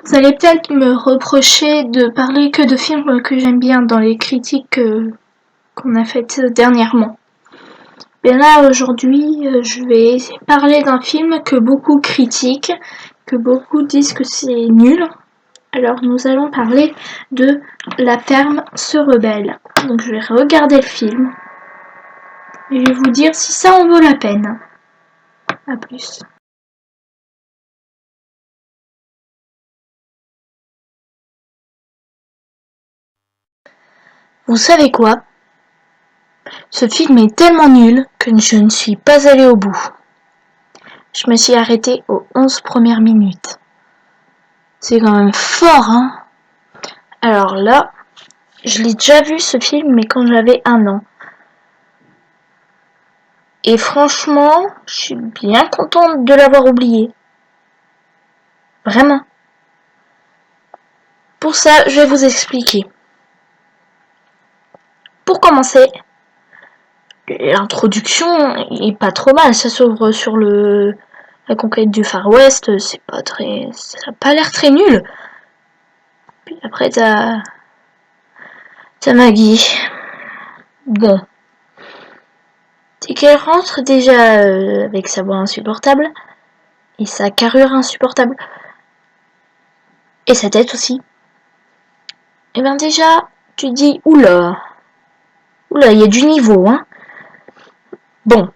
Vous allez peut-être me reprocher de parler que de films que j'aime bien dans les critiques qu'on a faites dernièrement. Bien là, aujourd'hui, je vais parler d'un film que beaucoup critiquent, que beaucoup disent que c'est nul. Alors nous allons parler de La ferme se rebelle. Donc je vais regarder le film et je vais vous dire si ça en vaut la peine. A plus. Vous savez quoi? Ce film est tellement nul que je ne suis pas allée au bout. Je me suis arrêtée aux 11 premières minutes. C'est quand même fort, hein? Alors là, je l'ai déjà vu ce film, mais quand j'avais 1 an. Et franchement, je suis bien contente de l'avoir oublié. Vraiment. Pour ça, je vais vous expliquer. Pour commencer, l'introduction est pas trop mal. Ça s'ouvre sur la conquête du Far West. C'est pas très, ça a pas l'air très nul. Puis après, t'as Maggie. Bon. C'est qu'elle rentre déjà avec sa voix insupportable et sa carrure insupportable et sa tête aussi. Et ben déjà, tu dis oula, il y a du niveau, hein. Bon.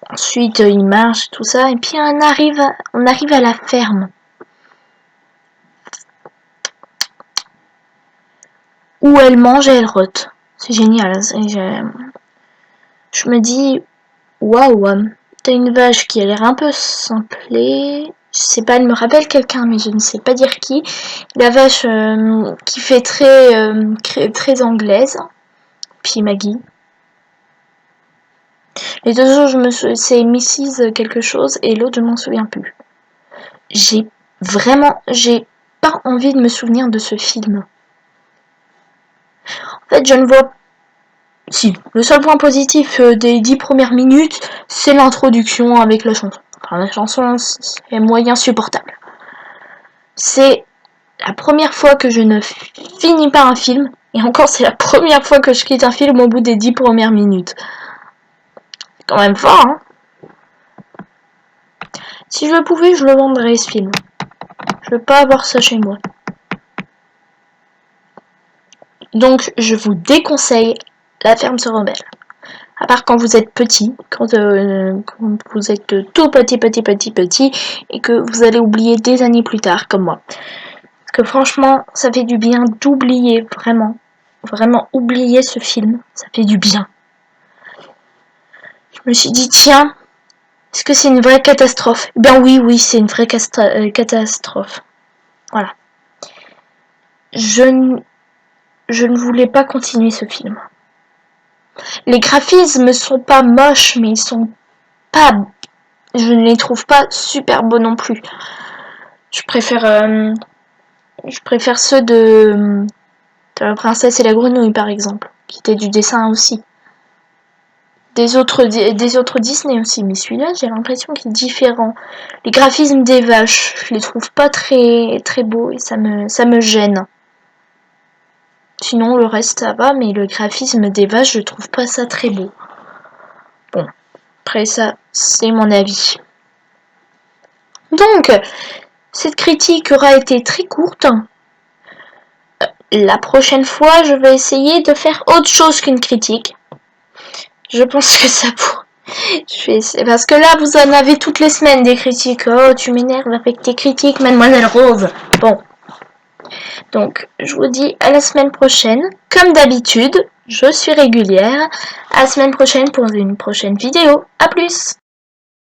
Ensuite, il marche, tout ça, et puis on arrive à la ferme. Où elle mange et elle rote. C'est génial. Je me dis, waouh, t'as une vache qui a l'air un peu simplée. Je sais pas, elle me rappelle quelqu'un, mais je ne sais pas dire qui. La vache qui fait très anglaise. Puis Maggie. Les deux autres, c'est Mrs. quelque chose et l'autre, je m'en souviens plus. J'ai pas envie de me souvenir de ce film. En fait, je ne vois. Si, le seul point positif des 10 premières minutes, c'est l'introduction avec la chanson. Enfin, la chanson, c'est moyen supportable. C'est la première fois que je ne finis pas un film, et encore, c'est la première fois que je quitte un film au bout des 10 premières minutes. C'est quand même fort, hein. Si je pouvais, je le vendrais, ce film. Je veux pas avoir ça chez moi. Donc, je vous déconseille La ferme se rebelle. À part quand vous êtes petit, quand vous êtes tout petit, et que vous allez oublier des années plus tard, comme moi. Parce que franchement, ça fait du bien d'oublier, vraiment. Vraiment oublier ce film, ça fait du bien. Je me suis dit, tiens, est-ce que c'est une vraie catastrophe? Eh bien oui, c'est une vraie catastrophe. Voilà. Je ne voulais pas continuer ce film. Les graphismes sont pas moches, mais ils sont pas... Je ne les trouve pas super beaux non plus. Je préfère ceux de la princesse et la grenouille, par exemple, qui étaient du dessin aussi. Des autres Disney aussi, mais celui-là, j'ai l'impression qu'il est différent. Les graphismes des vaches, je les trouve pas très beaux et ça me gêne. Sinon, le reste, ça va, mais le graphisme des vaches, je trouve pas ça très beau. Bon, après ça, c'est mon avis. Donc, cette critique aura été très courte. La prochaine fois, je vais essayer de faire autre chose qu'une critique. Je pense que ça pourrait. Parce que là, vous en avez toutes les semaines des critiques. Oh, tu m'énerves avec tes critiques, Mademoiselle Rose. Bon. Donc, je vous dis à la semaine prochaine. Comme d'habitude, je suis régulière. À la semaine prochaine pour une prochaine vidéo. A plus!